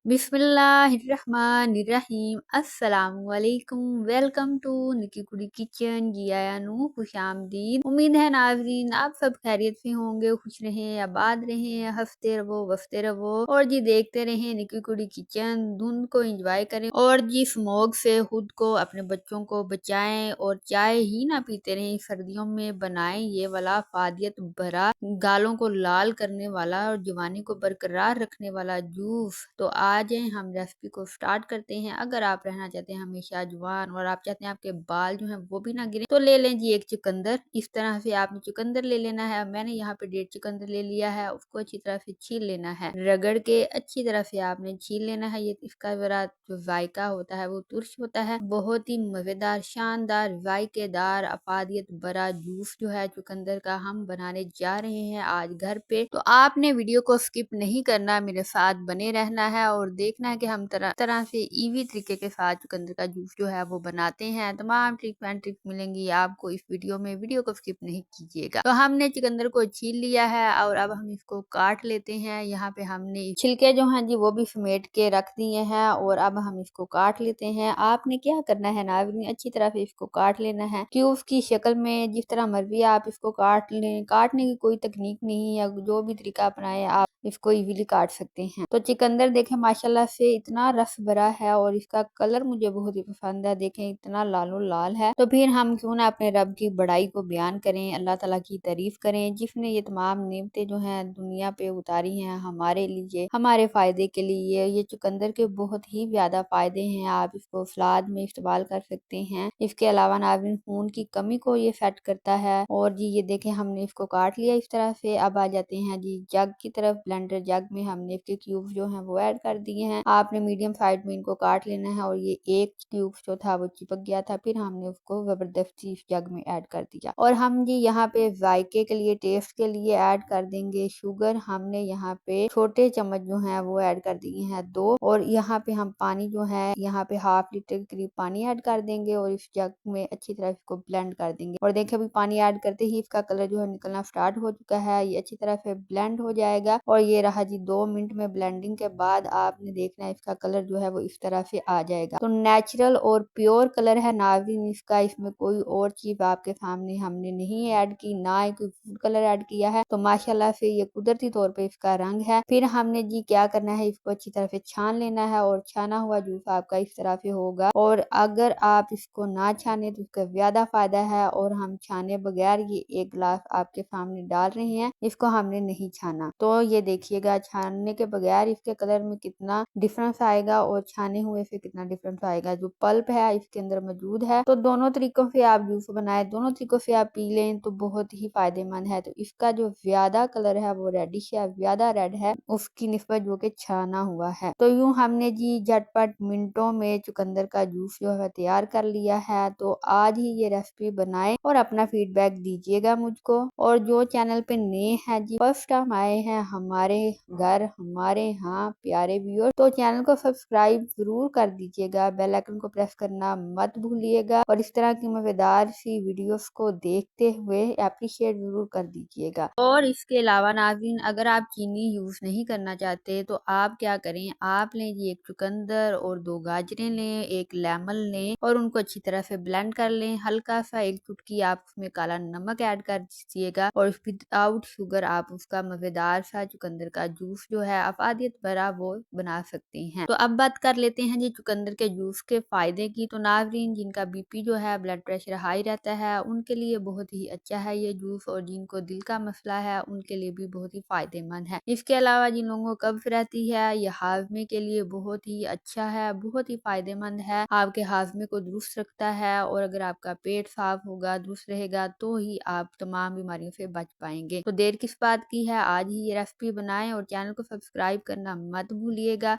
बिस्मिल्लाहिर्रहमानिर्रहीम अस्सलामुअलैकुम। Welcome to निकी कुड़ी किचन। जी आया नू खुशामदीद। उम्मीद है नाज़रीन आप सब खैरियत से होंगे, खुश रहें, आबाद रहें, हंसते रहो, वसते रहो और जी देखते रहें निकी कुड़ी किचन। धुंध को एंजॉय करें और जी स्मोक से खुद को अपने बच्चों को बचाएं और चाय ही ना पीते रहें। सर्दियों में बनाएं ये वाला फादियत भरा, गालों को लाल करने वाला और जवानी को बरकरार रखने वाला जूस। तो आज हम रेसिपी को स्टार्ट करते हैं। अगर आप रहना चाहते हैं हमेशा जवान और आप चाहते हैं आपके बाल जो हैं वो भी ना गिरे, तो ले लें जी एक चुकंदर। इस तरह से आपने चुकंदर ले लेना है। मैंने यहाँ पे 1.5 चुकंदर ले लिया है। उसको अच्छी तरह से छील लेना है, रगड़ के अच्छी तरह से आपने छील लेना है। ये इसका जरा जो जायका होता है वो तुर्श होता है। बहुत ही मजेदार, शानदार, जायकेदार, अफादियत भरा जूस जो है चुकंदर का हम बनाने जा रहे हैं आज घर पे। तो आपने वीडियो को स्किप नहीं करना, मेरे साथ बने रहना है और देखना है कि हम तरह तरह से इजी तरीके के साथ चुकंदर का जूस जो है वो बनाते हैं। तमाम ट्रिक एंड ट्रिक मिलेंगी आपको इस वीडियो में, वीडियो को स्किप नहीं कीजिएगा। तो हमने चुकंदर को छील लिया है और अब हम इसको काट लेते हैं। यहाँ पे हमने छिलके जो हैं जी वो भी समेट के रख दिए हैं और अब हम इसको काट लेते हैं। आपने क्या करना है नाज़रीन, अच्छी तरह से इसको काट लेना है क्यूब्स की शक्ल में, जिस तरह मर्जी आप इसको काट लें। काटने की कोई तकनीक नहीं है, जो भी तरीका अपनाए आप इसको इजीली काट सकते हैं। तो चिकंदर देखें माशाल्लाह से इतना रस भरा है और इसका कलर मुझे बहुत ही पसंद है। देखें इतना लालो लाल है। तो फिर हम क्यों ना अपने रब की बड़ाई को बयान करें, अल्लाह ताला की तारीफ करें जिसने ये तमाम नेमतें जो हैं दुनिया पे उतारी हैं हमारे लिए, हमारे फायदे के लिए। ये चुकंदर के बहुत ही ज्यादा फायदे हैं। आप इसको सलाद में इस्तेमाल कर सकते हैं। इसके अलावा नाज़रीन खून की कमी को ये सेट करता है। और जी ये देखें हमने इसको काट लिया इस तरह से। अब आ जाते हैं जी जग की तरफ। ब्लेंडर जग में हमने इसके क्यूब जो हैं वो ऐड कर दिए हैं। आपने मीडियम साइज में इनको काट लेना है और ये एक क्यूब जो था वो चिपक गया था, फिर हमने उसको जबरदस्ती इस जग में ऐड कर दिया। और हम जी यहाँ पे जायके के लिए, टेस्ट के लिए ऐड कर देंगे शुगर। हमने यहाँ पे छोटे चम्मच जो है वो ऐड कर दिए हैं 2। और यहाँ पे हम पानी जो है यहाँ पे ½ लीटर के करीब पानी ऐड कर देंगे और इस जग में अच्छी तरह इसको ब्लेंड कर देंगे। और देखिए अभी पानी ऐड करते ही इसका कलर जो है निकलना स्टार्ट हो चुका है। ये अच्छी तरह से ब्लेंड हो जाएगा और ये रहा जी 2 मिनट में। ब्लेंडिंग के बाद आपने देखना है इसका कलर जो है वो इस तरह से आ जाएगा। तो नेचुरल और प्योर कलर है नाज़रीन इसका। इसमें कोई और चीज आपके सामने हमने नहीं ऐड की, ना ही कोई फूड कलर ऐड किया है। तो माशाल्लाह से ये कुदरती तौर पे इसका रंग है। फिर हमने जी क्या करना है, इसको अच्छी तरह से छान लेना है और छाना हुआ जूस आपका इस तरह से होगा। और अगर आप इसको ना छाने तो उसका ज्यादा फायदा है। और हम छाने बगैर ये 1 गिलास आपके सामने डाल रहे हैं, इसको हमने नहीं छाना। तो ये देखिएगा छानने के बगैर इसके कलर में कितना डिफरेंस आएगा और छाने हुए से कितना डिफरेंस आएगा। जो पल्प है इसके अंदर मौजूद है। तो दोनों तरीकों से आप जूस बनाए, दोनों तरीकों से आप पी लें तो बहुत ही फायदेमंद है। तो इसका जो ज्यादा कलर है वो रेडिश है, ज्यादा रेड है उसकी निस्बत जो कि छाना हुआ है। तो यूं हमने जी झटपट मिनटों में चुकंदर का जूस जो है तैयार कर लिया है। तो आज ही ये रेसिपी बनाएं और अपना फीडबैक दीजिएगा मुझको। और जो चैनल पे नए हैं जी, फर्स्ट टाइम आए हैं हमारे घर, हमारे यहाँ प्यारे व्यूअर, तो चैनल को सब्सक्राइब जरूर कर दीजिएगा, बेल आइकन को प्रेस करना मत भूलिएगा और इस तरह की मजेदार सी वीडियोस को देखते हुए अप्रिशिएट जरूर कर दीजिएगा। और इसके अलावा नाज़रीन अगर आप चीनी यूज नहीं करना चाहते तो आप क्या करें, आप लें जी 1 चुकंदर और 2 गाजरें लें, 1 लेमन लें और उनको अच्छी तरह से ब्लेंड कर लें। हल्का सा 1 चुटकी आप उसमें काला नमक ऐड कर दीजिएगा और विदाउट शुगर आप उसका मजेदार सा चुकंदर का जूस जो है अफादियत भरा वो बना सकते हैं। तो अब बात कर लेते हैं जी चुकंदर के जूस के फायदे की। तो नाज़रीन जिनका बीपी जो है, ब्लड प्रेशर हाई रहता है, उनके लिए बहुत ही अच्छा है ये जूस। और जिनको दिल का मसला है उनके लिए भी बहुत ही फायदेमंद है। इसके अलावा जिन लोगों को कब्ज रहती है, ये हाजमे के लिए बहुत ही अच्छा है, बहुत ही फायदेमंद है। आपके हाजमे को दुरुस्त रखता है और अगर आपका पेट साफ होगा, दुरुस्त रहेगा तो ही आप तमाम बीमारियों से बच पाएंगे। तो देर किस बात की है, आज ही ये रेसिपी बनाएं और चैनल को सब्सक्राइब करना मत भूलिएगा।